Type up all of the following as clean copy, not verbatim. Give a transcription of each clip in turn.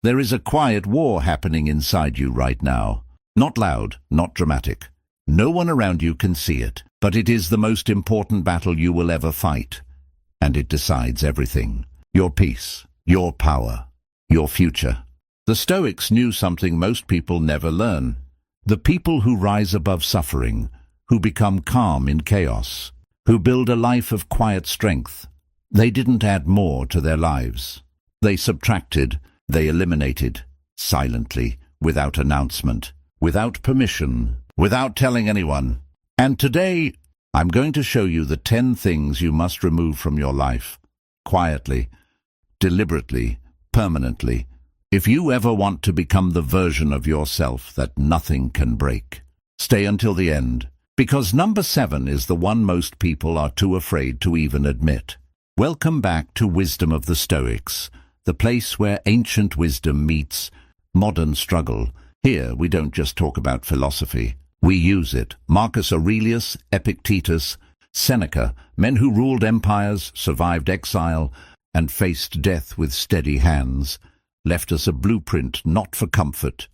There is a quiet war happening inside you right now. Not loud, not dramatic. No one around you can see it, but it is the most important battle you will ever fight. And it decides everything. Your peace, your power, your future. The Stoics knew something most people never learn. The people who rise above suffering, who become calm in chaos, who build a life of quiet strength, they didn't add more to their lives. They subtracted, they eliminated, silently, without announcement, without permission, without telling anyone. And today, I'm going to show you the 10 things you must remove from your life, quietly, deliberately, permanently, if you ever want to become the version of yourself that nothing can break. Stay until the end, because number 7 is the one most people are too afraid to even admit. Welcome back to Wisdom of the Stoics, the place where ancient wisdom meets modern struggle. Here we don't just talk about philosophy, we use it. Marcus Aurelius, Epictetus, Seneca, men who ruled empires, survived exile, and faced death with steady hands, left us a blueprint not for comfort,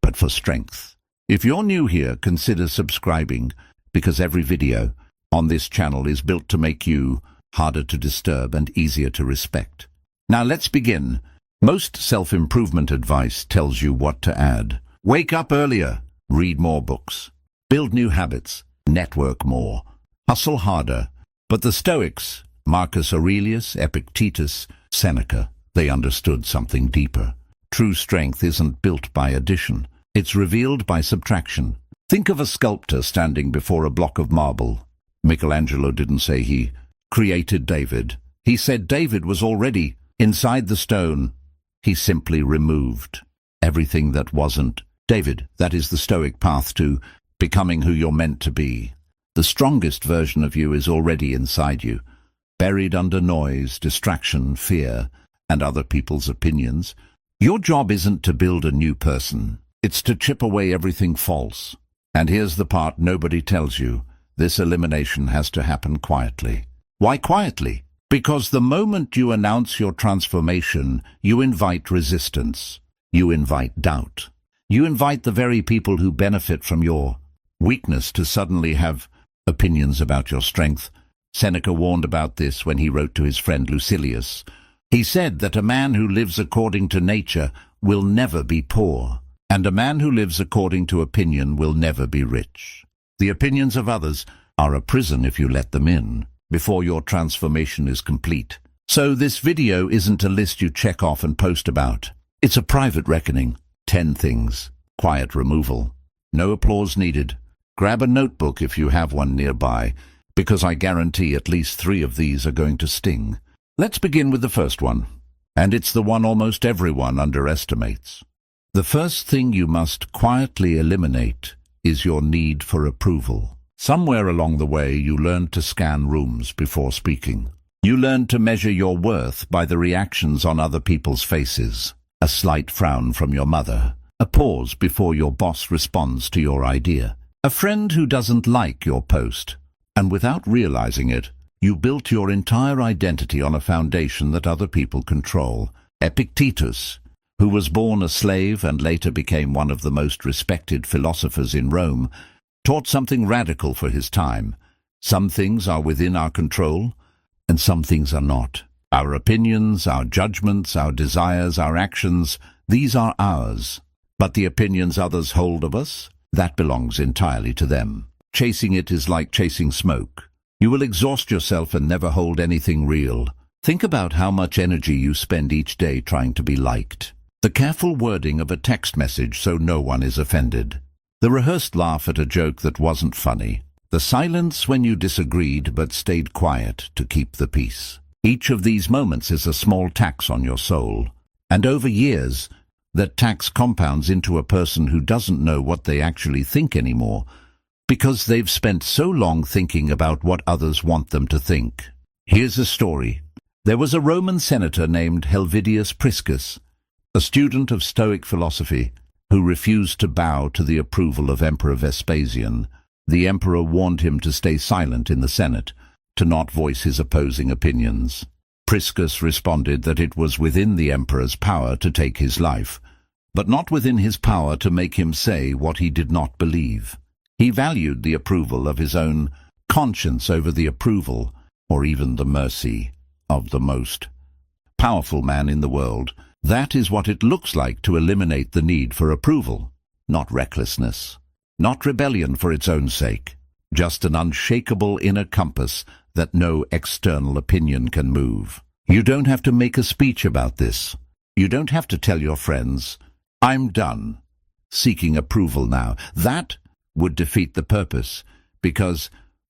but for strength. If you're new here, consider subscribing, because every video on this channel is built to make you harder to disturb and easier to respect. Now let's begin. Most self-improvement advice tells you what to add. Wake up earlier, read more books, build new habits, network more, hustle harder. But the Stoics, Marcus Aurelius, Epictetus, Seneca, they understood something deeper. True strength isn't built by addition. It's revealed by subtraction. Think of a sculptor standing before a block of marble. Michelangelo didn't say he created David. He said David was already inside the stone. He simply removed everything that wasn't David. That is the Stoic path to becoming who you're meant to be. The strongest version of you is already inside you, buried under noise, distraction, fear, and other people's opinions. Your job isn't to build a new person. It's to chip away everything false. And here's the part nobody tells you. This elimination has to happen quietly. Why quietly? Because the moment you announce your transformation, you invite resistance. You invite doubt. You invite the very people who benefit from your weakness to suddenly have opinions about your strength. Seneca warned about this when he wrote to his friend Lucilius. He said that a man who lives according to nature will never be poor, and a man who lives according to opinion will never be rich. The opinions of others are a prison if you let them in, before your transformation is complete. So this video isn't a list you check off and post about. It's a private reckoning. 10 things. Quiet removal. No applause needed. Grab a notebook if you have one nearby, because I guarantee at least 3 of these are going to sting. Let's begin with the first one, and it's the one almost everyone underestimates. The first thing you must quietly eliminate is your need for approval. Somewhere along the way, you learned to scan rooms before speaking. You learned to measure your worth by the reactions on other people's faces. A slight frown from your mother, a pause before your boss responds to your idea, a friend who doesn't like your post. And without realizing it, you built your entire identity on a foundation that other people control. Epictetus, who was born a slave and later became one of the most respected philosophers in Rome, taught something radical for his time. Some things are within our control, and some things are not. Our opinions, our judgments, our desires, our actions, these are ours. But the opinions others hold of us, that belongs entirely to them. Chasing it is like chasing smoke. You will exhaust yourself and never hold anything real. Think about how much energy you spend each day trying to be liked. The careful wording of a text message so no one is offended. The rehearsed laugh at a joke that wasn't funny. The silence when you disagreed but stayed quiet to keep the peace. Each of these moments is a small tax on your soul. And over years, that tax compounds into a person who doesn't know what they actually think anymore, because they've spent so long thinking about what others want them to think. Here's a story. There was a Roman senator named Helvidius Priscus, a student of Stoic philosophy, who refused to bow to the approval of Emperor Vespasian. The emperor warned him to stay silent in the Senate, to not voice his opposing opinions. Priscus responded that it was within the emperor's power to take his life, but not within his power to make him say what he did not believe. He valued the approval of his own conscience over the approval, or even the mercy, of the most powerful man in the world. That is what it looks like to eliminate the need for approval. Not recklessness, not rebellion for its own sake, just an unshakable inner compass that no external opinion can move. You don't have to make a speech about this. You don't have to tell your friends, "I'm done seeking approval now." That would defeat the purpose, because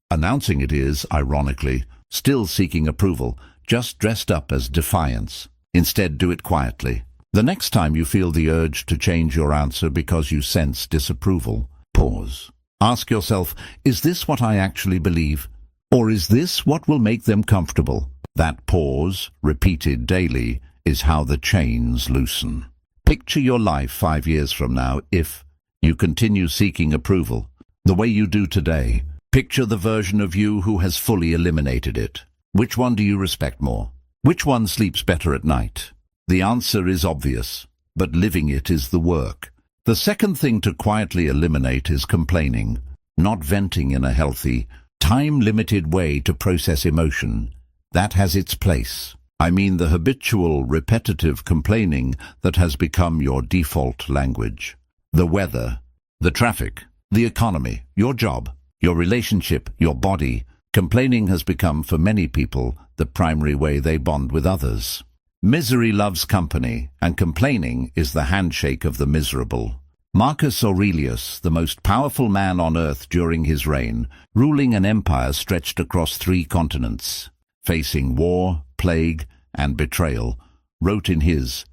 announcing it is, ironically, still seeking approval, just dressed up as defiance. Instead, do it quietly. The next time you feel the urge to change your answer because you sense disapproval, pause. Ask yourself, is this what I actually believe? Or is this what will make them comfortable? That pause, repeated daily, is how the chains loosen. Picture your life 5 years from now if you continue seeking approval the way you do today. Picture the version of you who has fully eliminated it. Which one do you respect more? Which one sleeps better at night? The answer is obvious, but living it is the work. The second thing to quietly eliminate is complaining, not venting in a healthy, time-limited way to process emotion. That has its place. I mean the habitual, repetitive complaining that has become your default language. The weather, the traffic, the economy, your job, your relationship, your body. Complaining has become, for many people, the primary way they bond with others. Misery loves company, and complaining is the handshake of the miserable. Marcus Aurelius, the most powerful man on earth during his reign, ruling an empire stretched across 3 continents, facing war, plague, and betrayal, wrote in his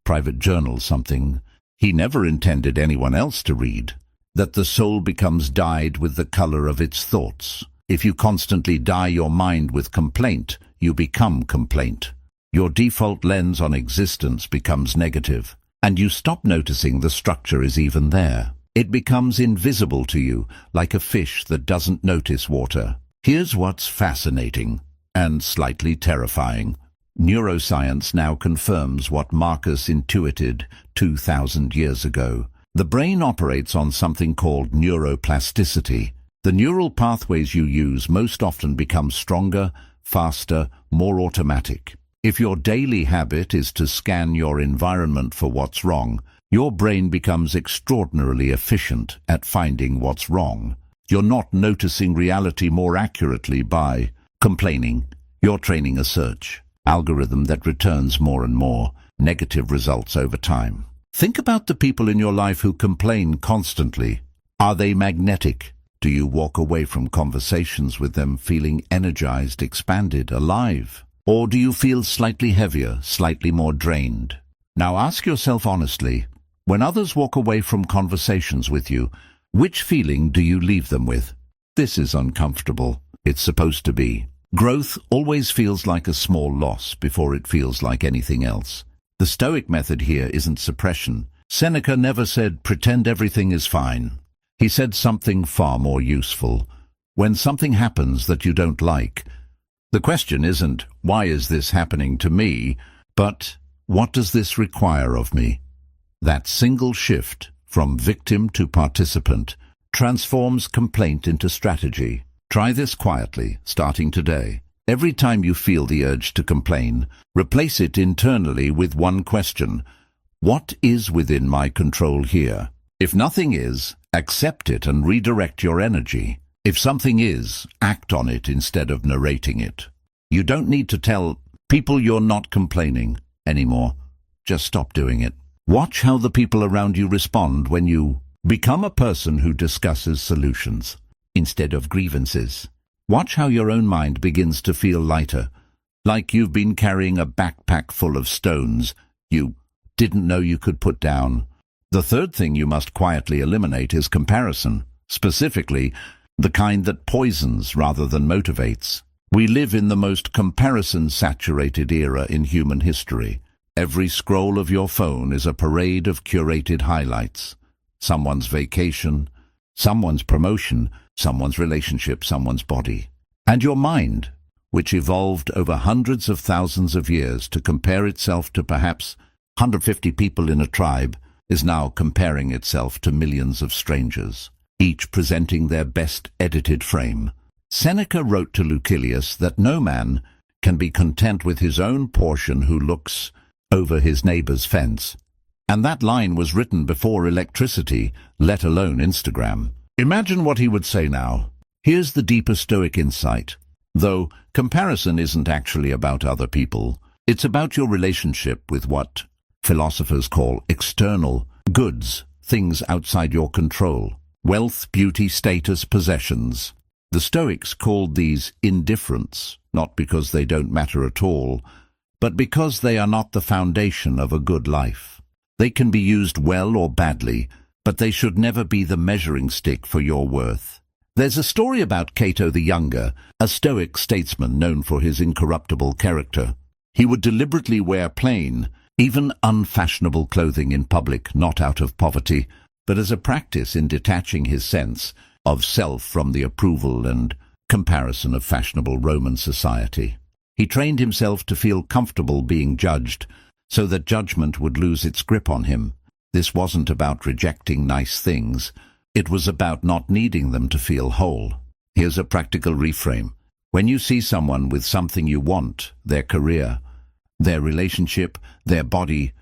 private journal something he never intended anyone else to read, that the soul becomes dyed with the color of its thoughts. If you constantly dye your mind with complaint, you become complaint. Your default lens on existence becomes negative, and you stop noticing the structure is even there. It becomes invisible to you, like a fish that doesn't notice water. Here's what's fascinating and slightly terrifying. Neuroscience now confirms what Marcus intuited 2,000 years ago. The brain operates on something called neuroplasticity. The neural pathways you use most often become stronger, faster, more automatic. If your daily habit is to scan your environment for what's wrong, your brain becomes extraordinarily efficient at finding what's wrong. You're not noticing reality more accurately by complaining. You're training a search algorithm that returns more and more negative results over time. Think about the people in your life who complain constantly. Are they magnetic? Do you walk away from conversations with them feeling energized, expanded, alive? Or do you feel slightly heavier, slightly more drained? Now ask yourself honestly, when others walk away from conversations with you, which feeling do you leave them with? This is uncomfortable. It's supposed to be. Growth always feels like a small loss before it feels like anything else. The Stoic method here isn't suppression. Seneca never said, "Pretend everything is fine." He said something far more useful. When something happens that you don't like, the question isn't, "Why is this happening to me?" but, "What does this require of me?" That single shift from victim to participant transforms complaint into strategy. Try this quietly, starting today. Every time you feel the urge to complain, replace it internally with one question: what is within my control here? If nothing is, accept it and redirect your energy. If something is, act on it instead of narrating it. You don't need to tell people you're not complaining anymore. Just stop doing it. Watch how the people around you respond when you become a person who discusses solutions instead of grievances. Watch how your own mind begins to feel lighter, like you've been carrying a backpack full of stones you didn't know you could put down. The third thing you must quietly eliminate is comparison, specifically the kind that poisons rather than motivates. We live in the most comparison-saturated era in human history. Every scroll of your phone is a parade of curated highlights. Someone's vacation, someone's promotion, someone's relationship, someone's body. And your mind, which evolved over hundreds of thousands of years to compare itself to perhaps 150 people in a tribe, is now comparing itself to millions of strangers, each presenting their best edited frame. Seneca wrote to Lucilius that no man can be content with his own portion who looks over his neighbor's fence. And that line was written before electricity, let alone Instagram. Imagine what he would say now. Here's the deeper Stoic insight. Though comparison isn't actually about other people, it's about your relationship with what philosophers call external goods, things outside your control. Wealth, beauty, status, possessions. The Stoics called these indifferents, not because they don't matter at all, but because they are not the foundation of a good life. They can be used well or badly, but they should never be the measuring stick for your worth. There's a story about Cato the Younger, a Stoic statesman known for his incorruptible character. He would deliberately wear plain, even unfashionable clothing in public, not out of poverty, but as a practice in detaching his sense of self from the approval and comparison of fashionable Roman society. He trained himself to feel comfortable being judged, so that judgment would lose its grip on him. This wasn't about rejecting nice things, it was about not needing them to feel whole. Here's a practical reframe. When you see someone with something you want, their career, their relationship, their body,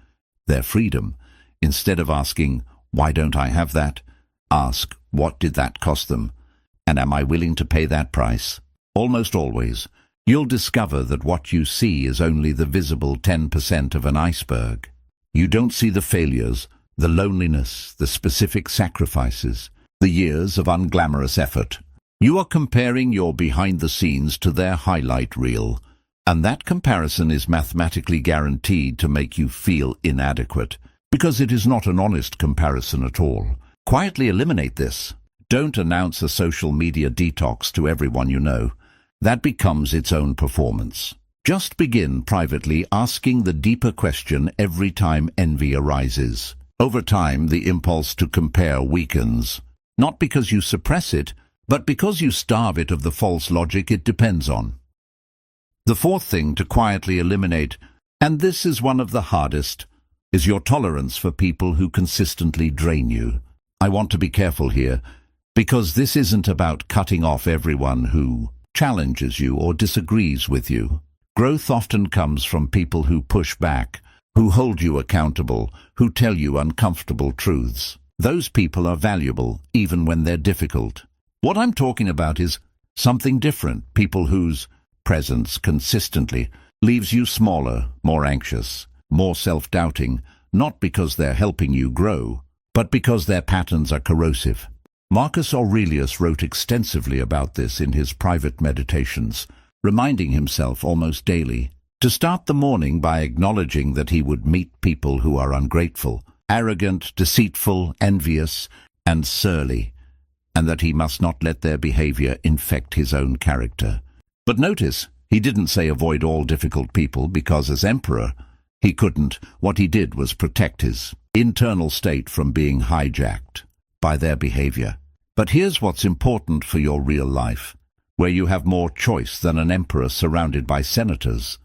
their freedom, instead of asking, why don't I have that? Ask, what did that cost them? And am I willing to pay that price? Almost always, you'll discover that what you see is only the visible 10% of an iceberg. You don't see the failures, the loneliness, the specific sacrifices, the years of unglamorous effort. You are comparing your behind the scenes to their highlight reel, and that comparison is mathematically guaranteed to make you feel inadequate, because it is not an honest comparison at all. Quietly eliminate this. Don't announce a social media detox to everyone you know. That becomes its own performance. Just begin privately asking the deeper question every time envy arises. Over time, the impulse to compare weakens, not because you suppress it, but because you starve it of the false logic it depends on. The fourth thing to quietly eliminate, and this is one of the hardest, is your tolerance for people who consistently drain you. I want to be careful here, because this isn't about cutting off everyone who challenges you or disagrees with you. Growth often comes from people who push back, who hold you accountable, who tell you uncomfortable truths. Those people are valuable, even when they're difficult. What I'm talking about is something different, people whose presence consistently leaves you smaller, more anxious, more self-doubting, not because they're helping you grow, but because their patterns are corrosive. Marcus Aurelius wrote extensively about this in his private meditations, reminding himself almost daily to start the morning by acknowledging that he would meet people who are ungrateful, arrogant, deceitful, envious, and surly, and that he must not let their behavior infect his own character. But notice, he didn't say avoid all difficult people because as emperor, he couldn't. What he did was protect his internal state from being hijacked by their behavior. But here's what's important for your real life, where you have more choice than an emperor surrounded by senators.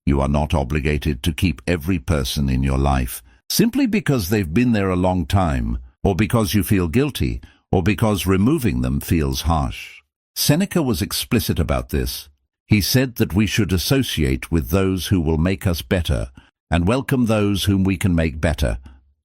You are not obligated to keep every person in your life simply because they've been there a long time, or because you feel guilty, or because removing them feels harsh. Seneca was explicit about this. He said that we should associate with those who will make us better and welcome those whom we can make better,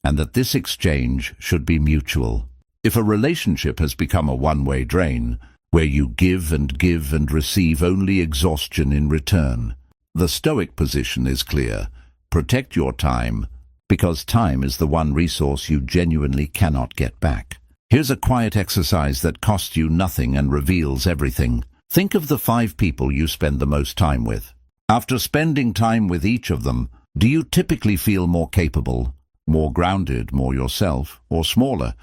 and that this exchange should be mutual. If a relationship has become a one-way drain, where you give and receive only exhaustion in return, the Stoic position is clear. Protect your time, because time is the one resource you genuinely cannot get back. Here's a quiet exercise that costs you nothing and reveals everything. Think of the 5 people you spend the most time with. After spending time with each of them, do you typically feel more capable, more grounded, more yourself, or smaller,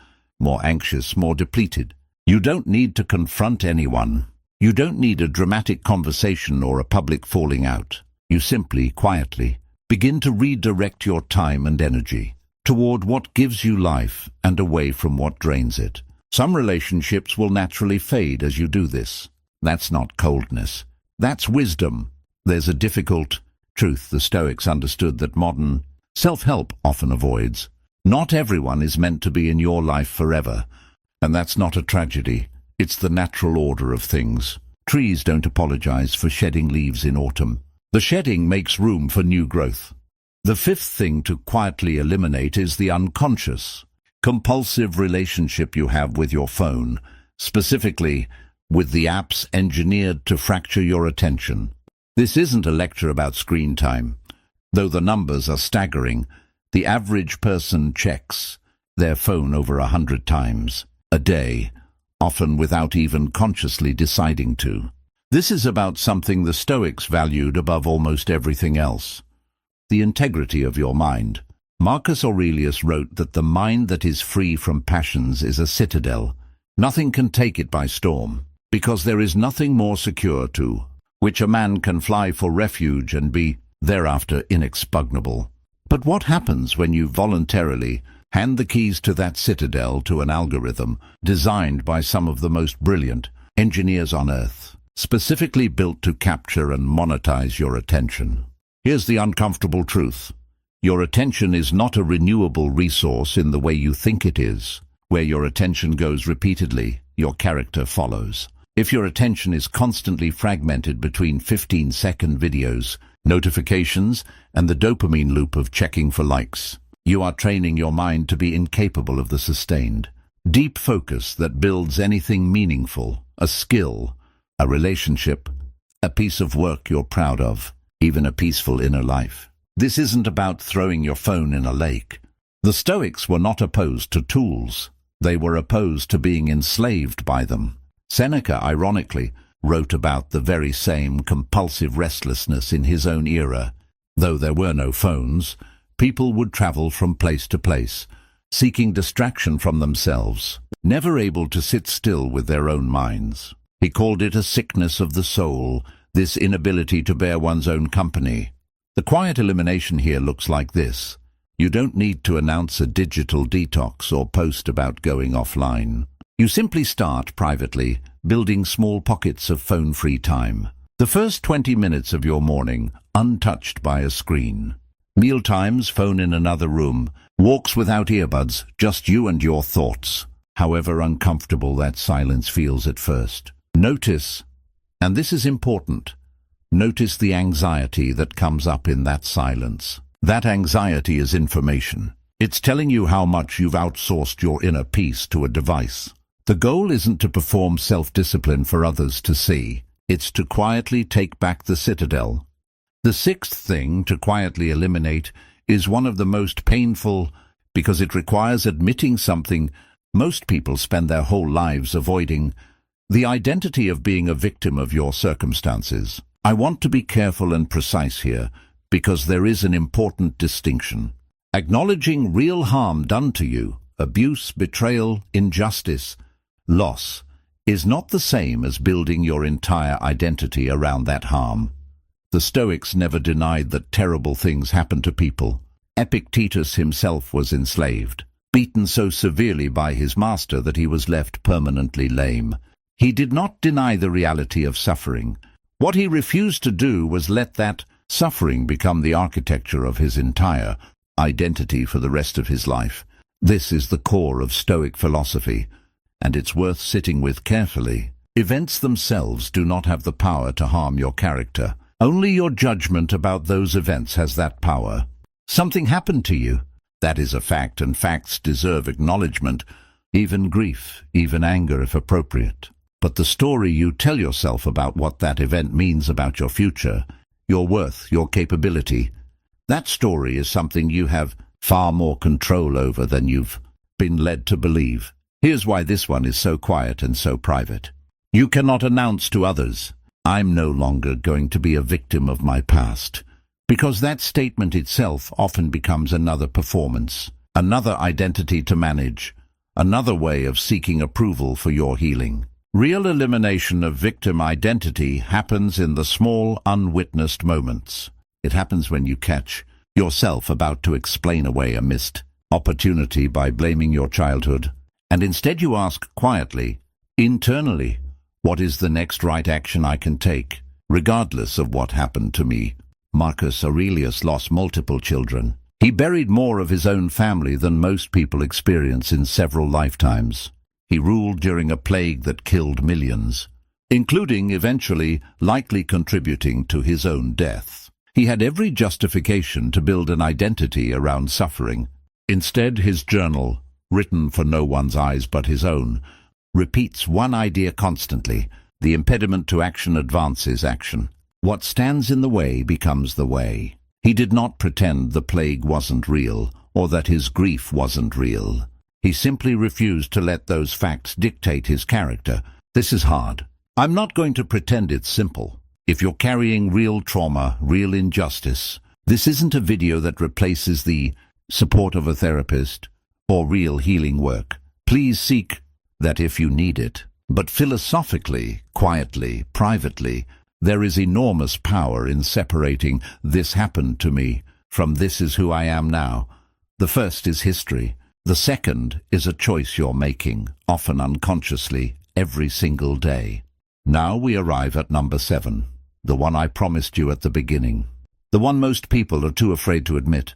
more anxious, more depleted? You don't need to confront anyone. You don't need a dramatic conversation or a public falling out. You simply, quietly, begin to redirect your time and energy toward what gives you life and away from what drains it. Some relationships will naturally fade as you do this. That's not coldness. That's wisdom. There's a difficult truth the Stoics understood that modern self-help often avoids. Not everyone is meant to be in your life forever, and that's not a tragedy. It's the natural order of things. Trees don't apologize for shedding leaves in autumn. The shedding makes room for new growth. The fifth thing to quietly eliminate is the unconscious, compulsive relationship you have with your phone, specifically with the apps engineered to fracture your attention. This isn't a lecture about screen time. Though the numbers are staggering, the average person checks their phone over 100 times a day, often without even consciously deciding to. This is about something the Stoics valued above almost everything else: the integrity of your mind. Marcus Aurelius wrote that the mind that is free from passions is a citadel. Nothing can take it by storm, because there is nothing more secure to which a man can fly for refuge and be thereafter inexpugnable. But what happens when you voluntarily hand the keys to that citadel to an algorithm designed by some of the most brilliant engineers on Earth, specifically built to capture and monetize your attention? Here's the uncomfortable truth. Your attention is not a renewable resource in the way you think it is. Where your attention goes repeatedly, your character follows. If your attention is constantly fragmented between 15-second videos, notifications, and the dopamine loop of checking for likes, you are training your mind to be incapable of the sustained, deep focus that builds anything meaningful: a skill, a relationship, a piece of work you're proud of, even a peaceful inner life. This isn't about throwing your phone in a lake. The Stoics were not opposed to tools. They were opposed to being enslaved by them. Seneca, ironically, wrote about the very same compulsive restlessness in his own era. Though there were no phones, people would travel from place to place, seeking distraction from themselves, never able to sit still with their own minds. He called it a sickness of the soul, this inability to bear one's own company. The quiet elimination here looks like this. You don't need to announce a digital detox or post about going offline. You simply start privately, building small pockets of phone-free time. The first 20 minutes of your morning, untouched by a screen. Mealtimes, phone in another room. Walks without earbuds, just you and your thoughts. However uncomfortable that silence feels at first. Notice, and this is important, notice the anxiety that comes up in that silence. That anxiety is information. It's telling you how much you've outsourced your inner peace to a device. The goal isn't to perform self-discipline for others to see. It's to quietly take back the citadel. The sixth thing to quietly eliminate is one of the most painful, because it requires admitting something most people spend their whole lives avoiding: the identity of being a victim of your circumstances. I want to be careful and precise here, because there is an important distinction. Acknowledging real harm done to you, abuse, betrayal, injustice, loss, is not the same as building your entire identity around that harm. The Stoics never denied that terrible things happen to people. Epictetus himself was enslaved, beaten so severely by his master that he was left permanently lame. He did not deny the reality of suffering. What he refused to do was let that suffering become the architecture of his entire identity for the rest of his life. This is the core of Stoic philosophy, and it's worth sitting with carefully. Events themselves do not have the power to harm your character. Only your judgment about those events has that power. Something happened to you. That is a fact, and facts deserve acknowledgement, even grief, even anger if appropriate. But the story you tell yourself about what that event means about your future, your worth, your capability, that story is something you have far more control over than you've been led to believe. Here's why this one is so quiet and so private. You cannot announce to others, "I'm no longer going to be a victim of my past," because that statement itself often becomes another performance, another identity to manage, another way of seeking approval for your healing. Real elimination of victim identity happens in the small, unwitnessed moments. It happens when you catch yourself about to explain away a missed opportunity by blaming your childhood, and instead you ask quietly, internally, what is the next right action I can take? regardless of what happened to me. Marcus Aurelius lost multiple children. He buried more of his own family than most people experience in several lifetimes. He ruled during a plague that killed millions, including eventually likely contributing to his own death. He had every justification to build an identity around suffering. Instead, his journal, written for no one's eyes but his own, repeats one idea constantly: the impediment to action advances action. What stands in the way becomes the way. He did not pretend the plague wasn't real or that his grief wasn't real. He simply refused to let those facts dictate his character. This is hard. I'm not going to pretend it's simple. If you're carrying real trauma, real injustice, this isn't a video that replaces the support of a therapist or real healing work. Please seek that if you need it. But philosophically, quietly, privately, there is enormous power in separating "this happened to me" from "this is who I am now." The first is history. The second is a choice you're making, often unconsciously, every single day. Now we arrive at number 7, the one I promised you at the beginning. The one most people are too afraid to admit,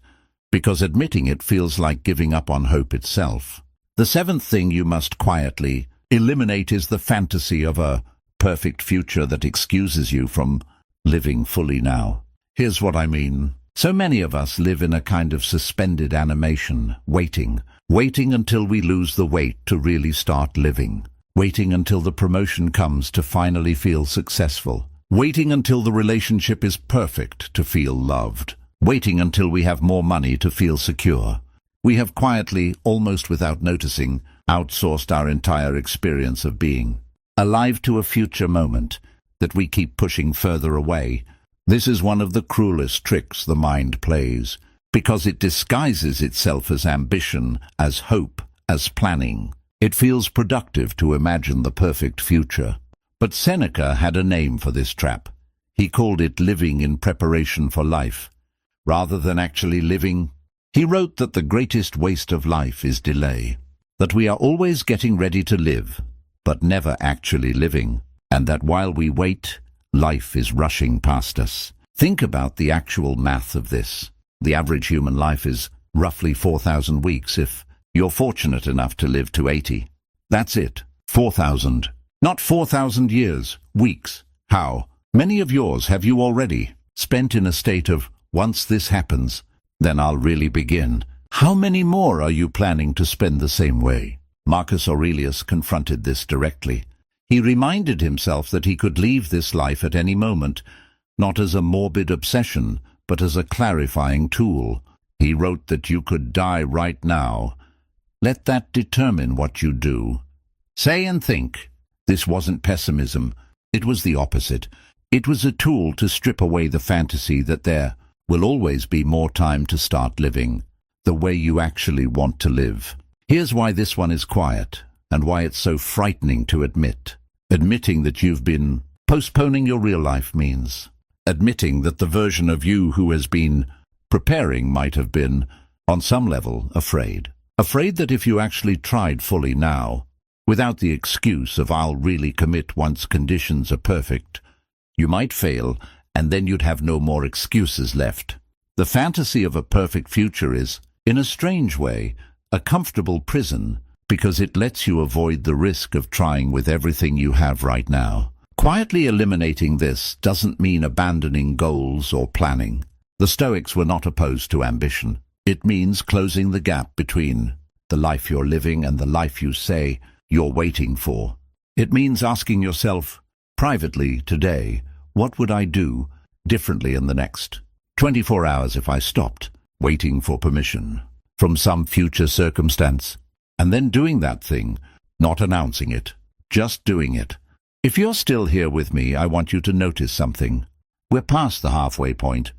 because admitting it feels like giving up on hope itself. The 7th thing you must quietly eliminate is the fantasy of a perfect future that excuses you from living fully now. Here's what I mean. So many of us live in a kind of suspended animation, waiting until we lose the weight to really start living, waiting until the promotion comes to finally feel successful, waiting until the relationship is perfect to feel loved, waiting until we have more money to feel secure. We have quietly, almost without noticing, outsourced our entire experience of being, alive to a future moment that we keep pushing further away. This is one of the cruelest tricks the mind plays, because it disguises itself as ambition, as hope, as planning. It feels productive to imagine the perfect future. But Seneca had a name for this trap. He called it living in preparation for life, rather than actually living. He wrote that the greatest waste of life is delay, that we are always getting ready to live, but never actually living, and that while we wait, life is rushing past us. Think about the actual math of this. The average human life is roughly 4,000 weeks if you're fortunate enough to live to 80. That's it. 4,000. Not 4,000 years, weeks. How many of yours have you already spent in a state of, once this happens, then I'll really begin? How many more are you planning to spend the same way? Marcus Aurelius confronted this directly. He reminded himself that he could leave this life at any moment, not as a morbid obsession, but as a clarifying tool. He wrote that you could die right now. Let that determine what you do. Say and think. This wasn't pessimism. It was the opposite. It was a tool to strip away the fantasy that there will always be more time to start living the way you actually want to live. Here's why this one is quiet, and why it's so frightening to admit. Admitting that you've been postponing your real life means admitting that the version of you who has been preparing might have been, on some level, afraid. Afraid that if you actually tried fully now, without the excuse of "I'll really commit once conditions are perfect," you might fail, and then you'd have no more excuses left. The fantasy of a perfect future is, in a strange way, a comfortable prison, because it lets you avoid the risk of trying with everything you have right now. Quietly eliminating this doesn't mean abandoning goals or planning. The Stoics were not opposed to ambition. It means closing the gap between the life you're living and the life you say you're waiting for. It means asking yourself, privately today, what would I do differently in the next 24 hours if I stopped waiting for permission from some future circumstance, and then doing that thing, not announcing it, just doing it. If you're still here with me, I want you to notice something. We're past the halfway point,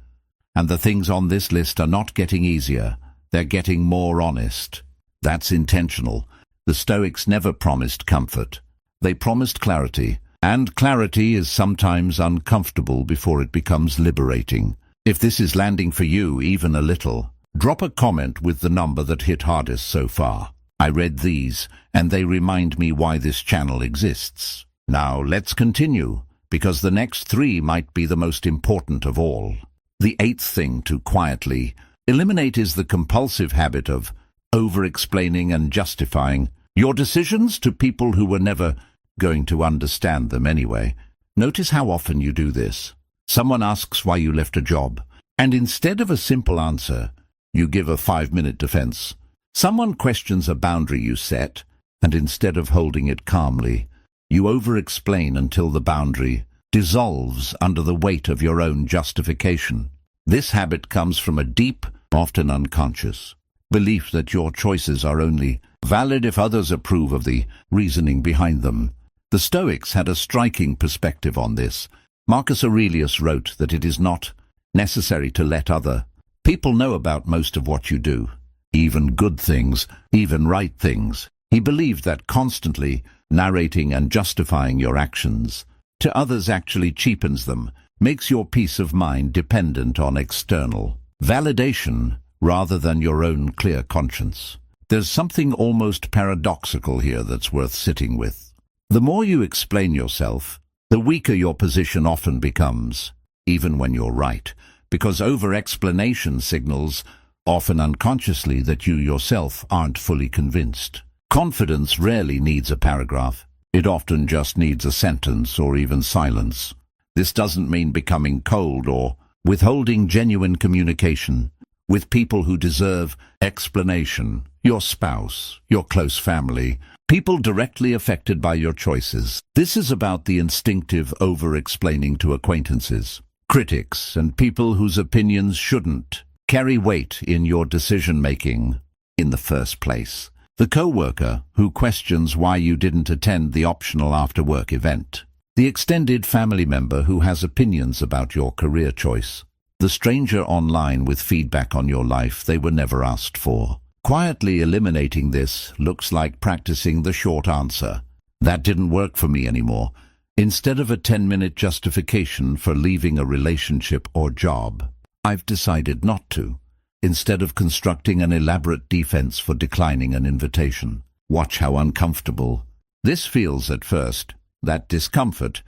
and the things on this list are not getting easier. They're getting more honest. That's intentional. The Stoics never promised comfort. They promised clarity, and clarity is sometimes uncomfortable before it becomes liberating. If this is landing for you even a little, drop a comment with the number that hit hardest so far. I read these, and they remind me why this channel exists. Now let's continue. because the next three might be the most important of all. The eighth thing to quietly eliminate is the compulsive habit of over-explaining and justifying your decisions to people who were never going to understand them anyway. Notice how often you do this. Someone asks why you left a job, and instead of a simple answer, you give a 5-minute defense. Someone questions a boundary you set, and instead of holding it calmly, you over-explain until the boundary dissolves under the weight of your own justification. This habit comes from a deep, often unconscious, belief that your choices are only valid if others approve of the reasoning behind them. The Stoics had a striking perspective on this. Marcus Aurelius wrote that it is not necessary to let other people know about most of what you do, even good things, even right things. He believed that constantly narrating and justifying your actions to others actually cheapens them, makes your peace of mind dependent on external validation rather than your own clear conscience. There's something almost paradoxical here that's worth sitting with. The more you explain yourself, the weaker your position often becomes, even when you're right, because over-explanation signals, often unconsciously, that you yourself aren't fully convinced. Confidence rarely needs a paragraph. It often just needs a sentence or even silence. This doesn't mean becoming cold or withholding genuine communication with people who deserve explanation. Your spouse, your close family, people directly affected by your choices. This is about the instinctive over-explaining to acquaintances, critics, and people whose opinions shouldn't carry weight in your decision-making in the first place. The co-worker who questions why you didn't attend the optional after-work event. The extended family member who has opinions about your career choice. The stranger online with feedback on your life they were never asked for. Quietly eliminating this looks like practicing the short answer. That didn't work for me anymore. Instead of a 10-minute justification for leaving a relationship or job, I've decided not to. Instead of constructing an elaborate defense for declining an invitation. Watch how uncomfortable this feels at first. That discomfort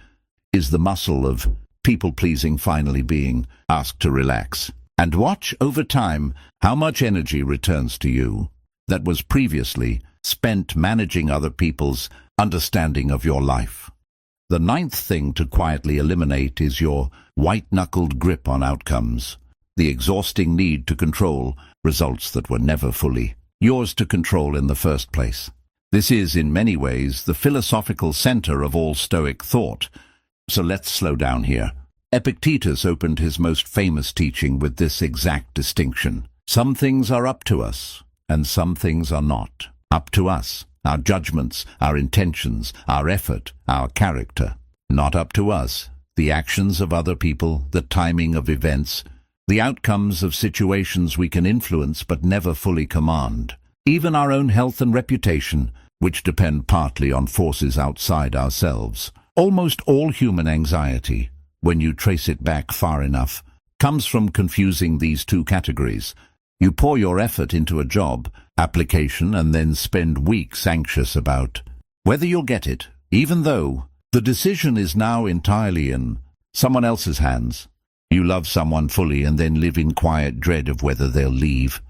is the muscle of people-pleasing finally being asked to relax. And watch over time how much energy returns to you that was previously spent managing other people's understanding of your life. The ninth thing to quietly eliminate is your white-knuckled grip on outcomes. The exhausting need to control results that were never fully yours to control in the first place. This is, in many ways, the philosophical center of all Stoic thought. So let's slow down here. Epictetus opened his most famous teaching with this exact distinction. Some things are up to us, and some things are not. Up to us, our judgments, our intentions, our effort, our character. Not up to us, the actions of other people, the timing of events, the outcomes of situations we can influence but never fully command. Even our own health and reputation, which depend partly on forces outside ourselves. Almost all human anxiety, when you trace it back far enough, comes from confusing these two categories. You pour your effort into a job application and then spend weeks anxious about whether you'll get it, even though the decision is now entirely in someone else's hands. You love someone fully and then live in quiet dread of whether they'll leave,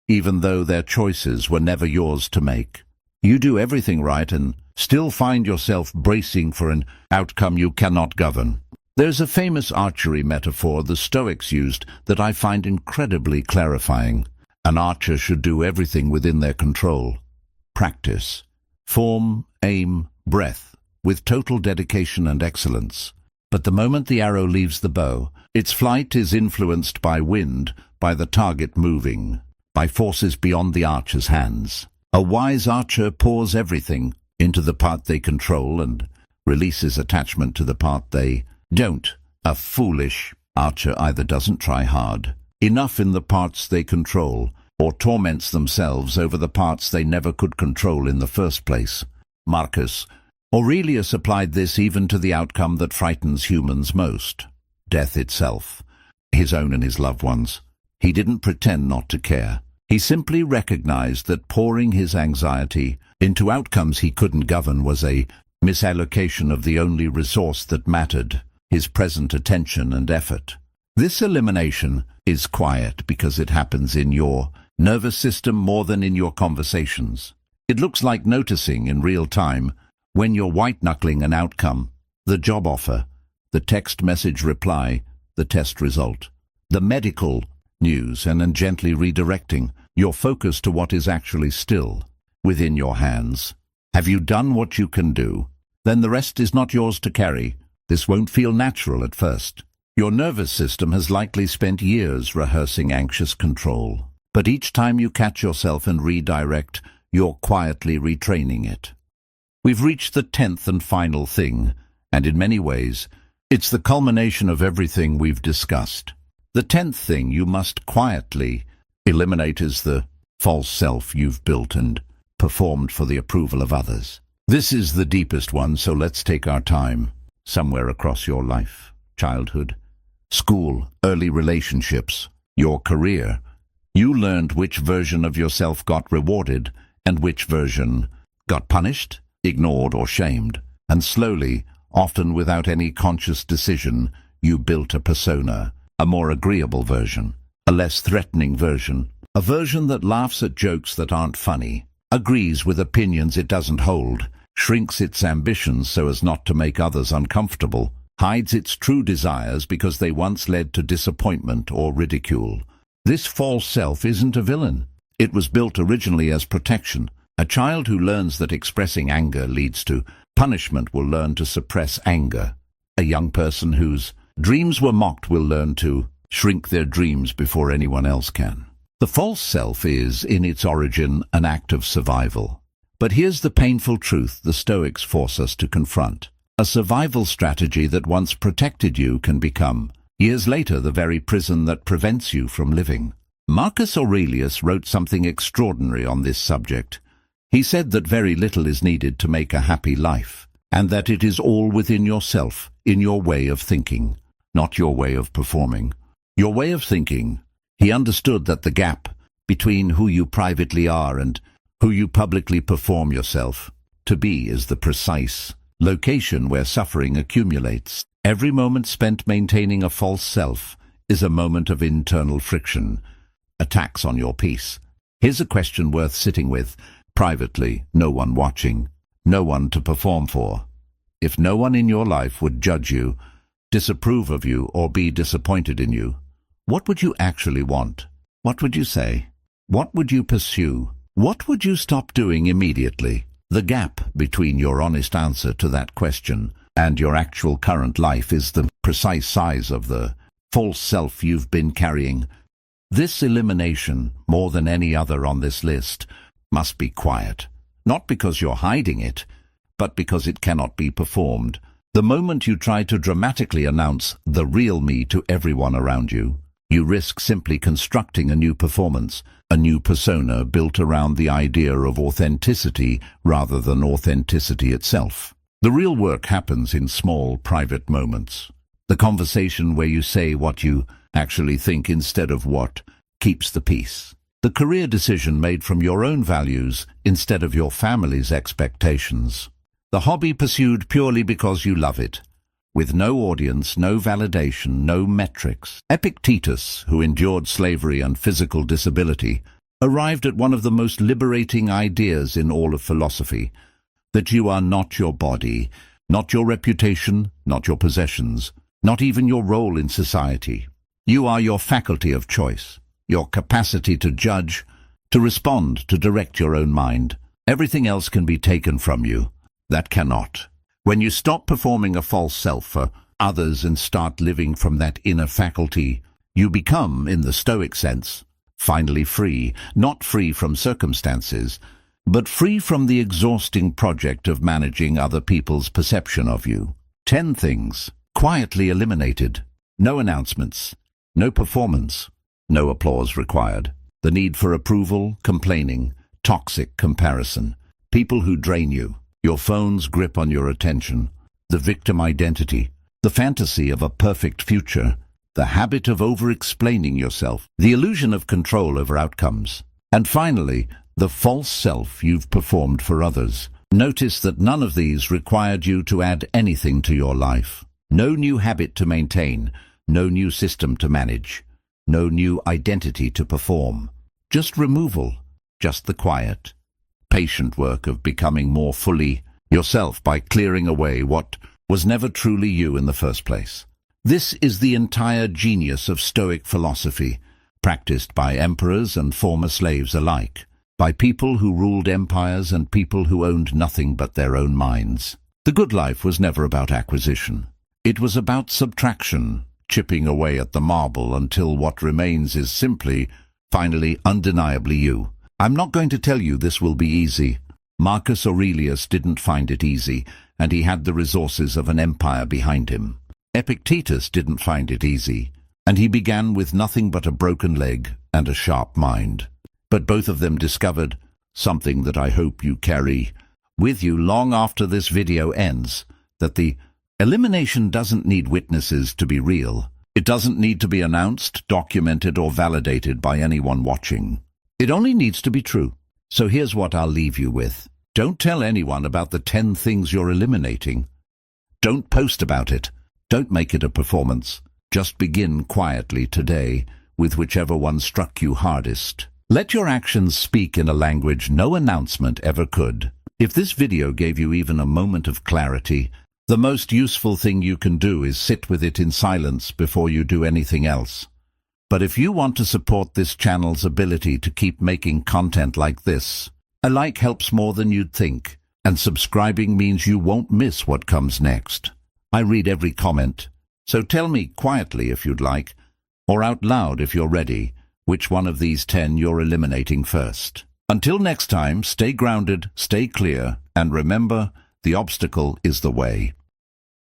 even though their choices were never yours to make. You do everything right and still find yourself bracing for an outcome you cannot govern. There's a famous archery metaphor the Stoics used that I find incredibly clarifying. An archer should do everything within their control. Practice, form, aim, breath, with total dedication and excellence. But the moment the arrow leaves the bow, its flight is influenced by wind, by the target moving, by forces beyond the archer's hands. A wise archer pours everything into the part they control and releases attachment to the part they don't. A foolish archer either doesn't try hard enough in the parts they control or torments themselves over the parts they never could control in the first place. Marcus Aurelius applied this even to the outcome that frightens humans most, death itself, his own and his loved ones. He didn't pretend not to care. He simply recognized that pouring his anxiety into outcomes he couldn't govern was a misallocation of the only resource that mattered, his present attention and effort. This elimination is quiet because it happens in your nervous system more than in your conversations. It looks like noticing in real time when you're white-knuckling an outcome, the job offer, the text message reply, the test result, the medical news, and then gently redirecting your focus to what is actually still within your hands. Have you done what you can do? Then the rest is not yours to carry. This won't feel natural at first. Your nervous system has likely spent years rehearsing anxious control. But each time you catch yourself and redirect, you're quietly retraining it. We've reached the 10th and final thing, and in many ways, it's the culmination of everything we've discussed. The 10th thing you must quietly eliminate is the false self you've built and performed for the approval of others. This is the deepest one, so let's take our time. Somewhere across your life, childhood, school, early relationships, your career, you learned which version of yourself got rewarded and which version got punished, ignored, or shamed. And slowly, often without any conscious decision, you built a persona, a more agreeable version, a less threatening version, a version that laughs at jokes that aren't funny, agrees with opinions it doesn't hold, shrinks its ambitions so as not to make others uncomfortable, hides its true desires because they once led to disappointment or ridicule. This false self isn't a villain. It was built originally as protection. A child who learns that expressing anger leads to punishment will learn to suppress anger. A young person whose dreams were mocked will learn to shrink their dreams before anyone else can. The false self is, in its origin, an act of survival. But here's the painful truth the Stoics force us to confront. A survival strategy that once protected you can become, years later, the very prison that prevents you from living. Marcus Aurelius wrote something extraordinary on this subject. He said that very little is needed to make a happy life, and that it is all within yourself, in your way of thinking, not your way of performing. Your way of thinking. He understood that the gap between who you privately are and who you publicly perform yourself to be is the precise location where suffering accumulates. Every moment spent maintaining a false self is a moment of internal friction, a tax on your peace. Here's a question worth sitting with, privately, no one watching, no one to perform for. If no one in your life would judge you, disapprove of you, or be disappointed in you, what would you actually want? What would you say? What would you pursue? What would you stop doing immediately? The gap between your honest answer to that question and your actual current life is the precise size of the false self you've been carrying. This elimination, more than any other on this list, must be quiet. Not because you're hiding it, but because it cannot be performed. The moment you try to dramatically announce the real me to everyone around you, you risk simply constructing a new performance, a new persona built around the idea of authenticity rather than authenticity itself. The real work happens in small, private moments. The conversation where you say what you actually think instead of what keeps the peace. The career decision made from your own values instead of your family's expectations. The hobby pursued purely because you love it, with no audience, no validation, no metrics. Epictetus, who endured slavery and physical disability, arrived at one of the most liberating ideas in all of philosophy, that you are not your body, not your reputation, not your possessions, not even your role in society. You are your faculty of choice, your capacity to judge, to respond, to direct your own mind. Everything else can be taken from you. That cannot. When you stop performing a false self for others and start living from that inner faculty, you become, in the Stoic sense, finally free, not free from circumstances, but free from the exhausting project of managing other people's perception of you. 10 things, quietly eliminated. No announcements, no performance, no applause required. The need for approval, complaining, toxic comparison, people who drain you, your phone's grip on your attention, the victim identity, the fantasy of a perfect future, the habit of over-explaining yourself, the illusion of control over outcomes, and finally, the false self you've performed for others. Notice that none of these required you to add anything to your life. No new habit to maintain, no new system to manage, no new identity to perform. Just removal, just the quiet, patient work of becoming more fully yourself by clearing away what was never truly you in the first place. This is the entire genius of Stoic philosophy, practiced by emperors and former slaves alike, by people who ruled empires and people who owned nothing but their own minds. The good life was never about acquisition. It was about subtraction, chipping away at the marble until what remains is simply, finally, undeniably you. I'm not going to tell you this will be easy. Marcus Aurelius didn't find it easy, and he had the resources of an empire behind him. Epictetus didn't find it easy, and he began with nothing but a broken leg and a sharp mind. But both of them discovered something that I hope you carry with you long after this video ends, that the elimination doesn't need witnesses to be real. It doesn't need to be announced, documented, or validated by anyone watching. It only needs to be true. So here's what I'll leave you with. Don't tell anyone about the 10 things you're eliminating. Don't post about it. Don't make it a performance. Just begin quietly today with whichever one struck you hardest. Let your actions speak in a language no announcement ever could. If this video gave you even a moment of clarity, the most useful thing you can do is sit with it in silence before you do anything else. But if you want to support this channel's ability to keep making content like this, a like helps more than you'd think, and subscribing means you won't miss what comes next. I read every comment, so tell me quietly if you'd like, or out loud if you're ready, which one of these 10 you're eliminating first. Until next time, stay grounded, stay clear, and remember, the obstacle is the way.